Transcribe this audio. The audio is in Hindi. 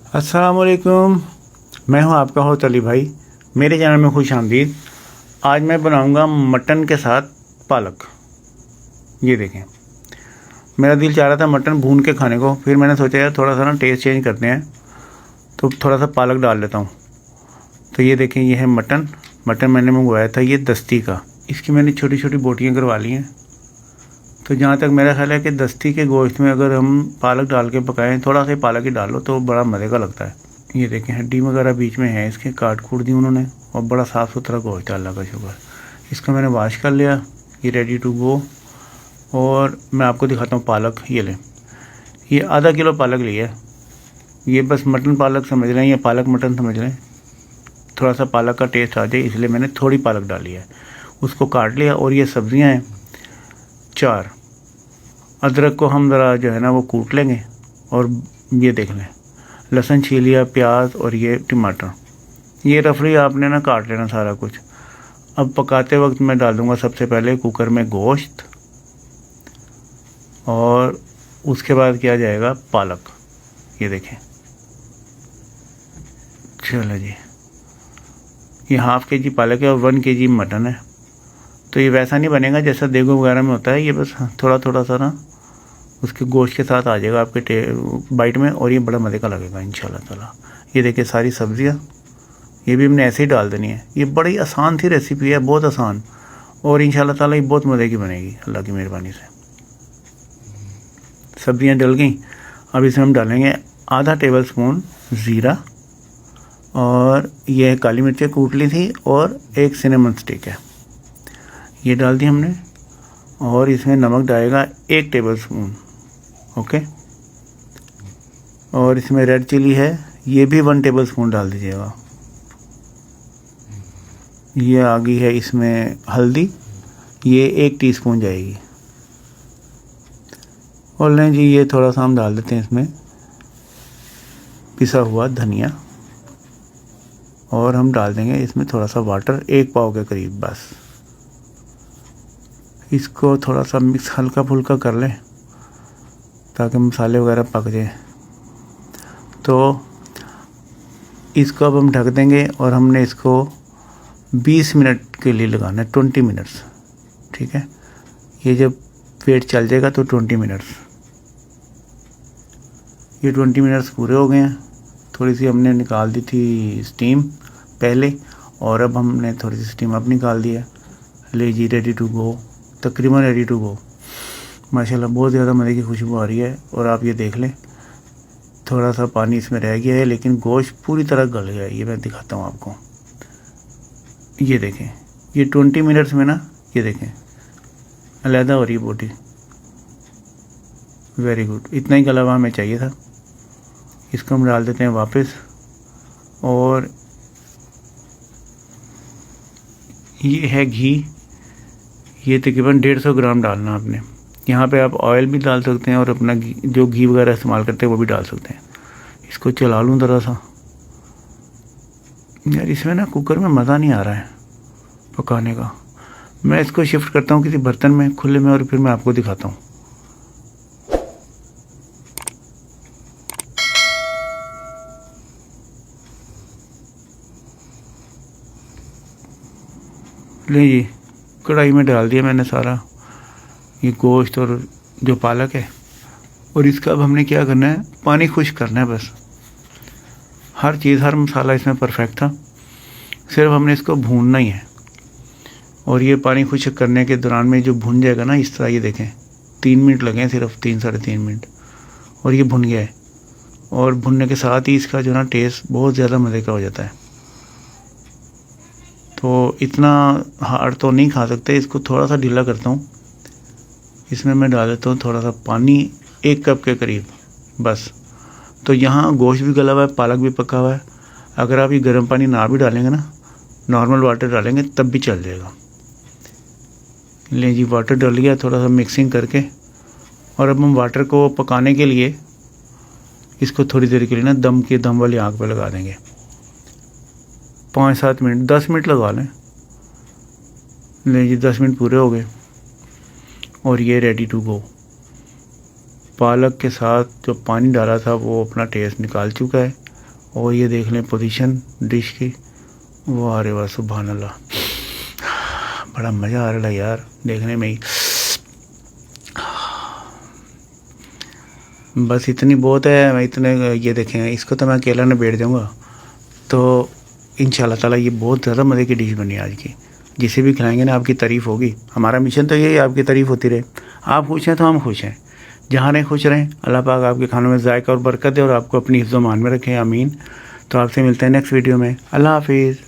अस्सलामुअलैकुम। मैं हूं आपका होस्ट अली भाई। मेरे चैनल में खुश आमदीद। आज मैं बनाऊंगा मटन के साथ पालक। ये देखें, मेरा दिल चाह रहा था मटन भून के खाने को, फिर मैंने सोचा यार थोड़ा सा ना टेस्ट चेंज करते हैं, तो थोड़ा सा पालक डाल लेता हूँ। तो ये देखें, ये है मटन मैंने मंगवाया था ये दस्ती का। इसकी मैंने छोटी छोटी बोटियाँ करवा ली हैं। तो जहाँ तक मेरा ख्याल है कि दस्ती के गोश्त में अगर हम पालक डाल के पकाएं, थोड़ा सा पालक ही डाल लो तो बड़ा मज़े का लगता है। ये देखें, हड्डी वगैरह बीच में है, इसके काट कूट दी उन्होंने, और बड़ा साफ़ सुथरा गोश्त है, अल्लाह का शुक्र। इसको मैंने वॉश कर लिया, ये रेडी टू गो। और मैं आपको दिखाता हूँ पालक। ये लें, ये आधा किलो पालक लिया है। ये बस मटन पालक समझ लें या पालक मटन समझ लें। थोड़ा सा पालक का टेस्ट आ जाए इसलिए मैंने थोड़ी पालक डाली है। उसको काट लिया। और ये सब्ज़ियाँ हैं 4। अदरक को हम ज़रा जो है ना वो कूट लेंगे। और ये देख लें, लहसुन छील लिया, प्याज और ये टमाटर, ये रफली आपने ना काट लेना सारा कुछ। अब पकाते वक्त मैं डाल दूँगा सबसे पहले कुकर में गोश्त, और उसके बाद किया जाएगा पालक। ये देखें, चलो जी, ये ½ kg पालक है और 1 kg मटन है। तो ये वैसा नहीं बनेगा जैसा देगू वगैरह में होता है, ये बस थोड़ा थोड़ा सा ना उसके गोश्त के साथ आ जाएगा आपके बाइट में, और ये बड़ा मज़े का लगेगा इंशाल्लाह ताला। ये देखिए सारी सब्ज़ियाँ, ये भी हमने ऐसे ही डाल देनी है। ये बड़ी आसान सी रेसिपी है, बहुत आसान, और इंशाल्लाह ताला ये बहुत मज़े की बनेगी अल्लाह की मेहरबानी से। सब्ज़ियाँ डल गई। अब इसमें हम डालेंगे ½ टेबल स्पून ज़ीरा, और ये काली मिर्चें कूट ली थी, और 1 सिनेमन स्टिक है, ये डाल दी हमने। और इसमें नमक डालेगा 1 टेबल स्पून, ओके। और इसमें रेड चिली है, ये भी 1 टेबल स्पून डाल दीजिएगा। ये आ गई है इसमें हल्दी, ये 1 टीस्पून जाएगी। और लें जी, ये थोड़ा सा हम डाल देते हैं इसमें पिसा हुआ धनिया, और हम डाल देंगे इसमें थोड़ा सा वाटर, 1 पाव के करीब बस। इसको थोड़ा सा मिक्स हल्का फुल्का कर लें ताकि मसाले वगैरह पक जाए। तो इसको अब हम ढक देंगे, और हमने इसको 20 मिनट के लिए लगाना है, 20 मिनट्स, ठीक है। ये जब वेट चल जाएगा तो 20 मिनट्स, ये 20 मिनट्स पूरे हो गए हैं। थोड़ी सी हमने निकाल दी थी स्टीम पहले, और अब हमने थोड़ी सी स्टीम अब निकाल दी है। ले जी, रेडी टू गो, तकरीबन रेडी टू गो। माशाल्लाह बहुत ज़्यादा मज़े की खुशबू आ रही है। और आप ये देख लें, थोड़ा सा पानी इसमें रह गया है, लेकिन गोश्त पूरी तरह गल गया है। ये मैं दिखाता हूँ आपको। ये देखें, ये 20 मिनट्स में ना, ये देखें अलहदा हो रही है बोटी। वेरी गुड, इतना ही गला हुआ हमें चाहिए था। इसको हम डाल देते हैं वापस। और ये है घी, ये तकरीबन 150 ग्राम डालना आपने। यहाँ पे आप ऑयल भी डाल सकते हैं, और अपना जो घी वगैरह इस्तेमाल करते हैं वो भी डाल सकते हैं। इसको चला लूँ ज़रा सा। यार इसमें ना कुकर में मज़ा नहीं आ रहा है पकाने का। मैं इसको शिफ्ट करता हूँ किसी बर्तन में खुले में, और फिर मैं आपको दिखाता हूँ। ले जी, कढ़ाई में डाल दिया मैंने सारा ये गोश्त और जो पालक है। और इसका अब हमने क्या करना है, पानी खुश्क करना है बस। हर चीज़, हर मसाला इसमें परफेक्ट था, सिर्फ हमने इसको भूनना ही है। और ये पानी खुश्क करने के दौरान में जो भुन जाएगा ना इस तरह, ये देखें 3 मिनट लगे हैं, सिर्फ 3 साढ़े 3 मिनट, और ये भुन गया है। और भुनने के साथ ही इसका जो ना टेस्ट बहुत ज़्यादा मज़े का हो जाता है। तो इतना हार्ड तो नहीं खा सकते, इसको थोड़ा सा ढीला करता हूँ। इसमें मैं डाल देता हूँ थोड़ा सा पानी, 1 कप के करीब बस। तो यहाँ गोश्त भी गला हुआ है, पालक भी पका हुआ है। अगर आप ये गर्म पानी ना भी डालेंगे ना, नॉर्मल वाटर डालेंगे तब भी चल जाएगा। ले जी, वाटर डाल लिया थोड़ा सा मिक्सिंग करके। और अब हम वाटर को पकाने के लिए इसको थोड़ी देर के लिए ना दम वाली आग पे लगा देंगे। 5-7 मिनट, 10 मिनट लगा लें। ले जी, 10 मिनट पूरे हो गए, और ये रेडी टू गो। पालक के साथ जो पानी डाला था वो अपना टेस्ट निकाल चुका है। और ये देख लें पोजीशन डिश की, वाह रे वाह सुभान अल्लाह, बड़ा मज़ा आ रहा है यार देखने में ही। बस इतनी बहुत है, मैं इतने ये देखें, इसको तो मैं अकेला ने बैठ जाऊँगा। तो इंशाल्लाह ताला ये बहुत ज़्यादा मज़े की डिश बनी आज की। जिसे भी खिलाएंगे ना आपकी तारीफ़ होगी। हमारा मिशन तो यही है, आपकी तारीफ़ होती रहे। आप खुश हैं तो हम खुश हैं। जहाँ रहें खुश रहें। अल्लाह पाक आपके खानों में ज़ायका और बरकत दे और आपको अपनी हिफ्ज़-ओ-मान में रखें, आमीन। तो आपसे मिलते हैं नेक्स्ट वीडियो में। अल्लाह हाफ़िज़।